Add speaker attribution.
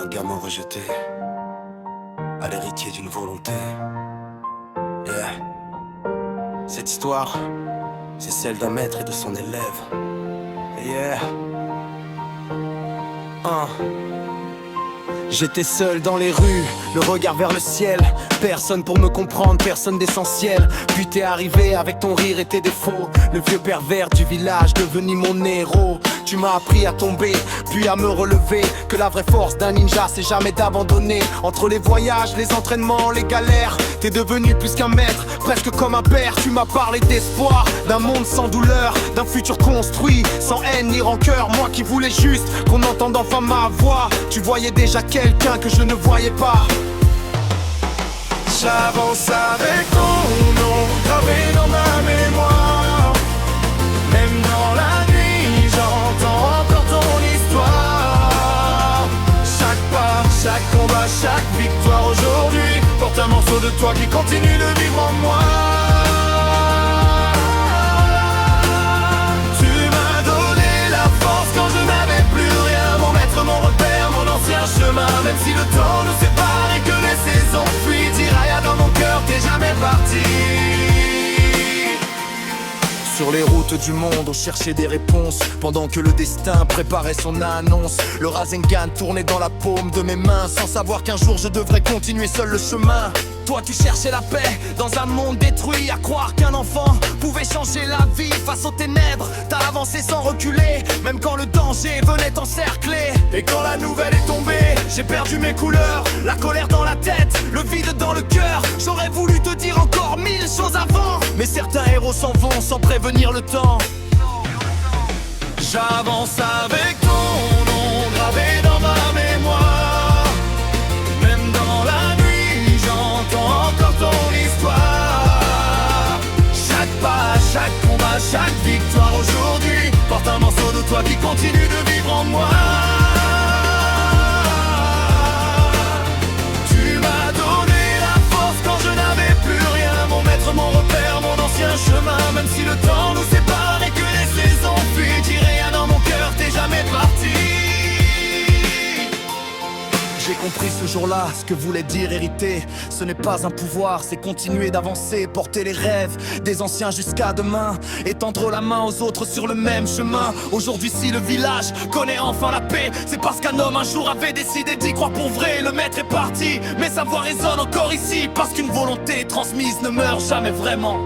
Speaker 1: gamin rejeté, à l'héritier d'une volonté. Yeah. Cette histoire, c'est celle d'un maître et de son élève. Yeah. J'étais seul dans les rues, le regard vers le ciel. Personne pour me comprendre, personne d'essentiel. Puis t'es arrivé avec ton rire et tes défauts. Le vieux pervers du village devenu mon héros. Tu m'as appris à tomber, puis à me relever. Que la vraie force d'un ninja c'est jamais d'abandonner. Entre les voyages, les entraînements, les galères, t'es devenu plus qu'un maître, presque comme un père. Tu m'as parlé d'espoir, d'un monde sans douleur, d'un futur construit, sans haine ni rancœur. Moi qui voulais juste qu'on entende enfin ma voix. Tu voyais déjà quelqu'un que je ne voyais pas.
Speaker 2: J'avance avec ton nom gravé dans ma mémoire. Même dans la nuit, j'entends encore ton histoire. Chaque pas, chaque combat, chaque victoire aujourd'hui porte un morceau de toi qui continue de vivre en moi. Tu m'as donné la force quand je n'avais plus rien. Mon maître, mon repère, mon ancien chemin. Même si le temps nous sépare et que les saisons fuient, tiraille dans mon cœur, t'es jamais parti.
Speaker 3: Sur les routes du monde, on cherchait des réponses pendant que le destin préparait son annonce. Le Rasengan tournait dans la paume de mes mains, sans savoir qu'un jour je devrais continuer seul le chemin. Toi tu cherchais la paix dans un monde détruit, à croire qu'un enfant pouvait changer la vie face aux ténèbres. T'as avancé sans reculer, même quand le danger venait t'encercler.
Speaker 2: Et quand la nouvelle est tombée,
Speaker 3: J'ai perdu mes couleurs, la colère dans la tête, le vide dans le cœur. J'aurais voulu te dire encore 1000 choses avant, mais certains héros s'en vont sans prévenir le temps.
Speaker 2: j'avance avec ton nom gravé dans ma mémoire. Même dans la nuit, j'entends encore ton histoire. Chaque pas, chaque combat, chaque victoire aujourd'hui porte un morceau de toi qui continue de vivre en moi. Tu m'as donné la force quand je n'avais plus rien. Mon maître, mon repère, mon ancien chemin. Même si le temps nous sépare et que les saisons fuient, dis rien dans mon cœur, t'es jamais parti.
Speaker 3: J'ai compris ce jour-là ce que voulait dire hériter. Ce n'est pas un pouvoir, c'est continuer d'avancer, porter les rêves des anciens jusqu'à demain, et tendre la main aux autres sur le même chemin. Aujourd'hui si le village connaît enfin la paix, c'est parce qu'un homme un jour avait décidé d'y croire pour vrai. Le maître est parti, mais sa voix résonne encore ici, parce qu'une volonté transmise ne meurt jamais vraiment.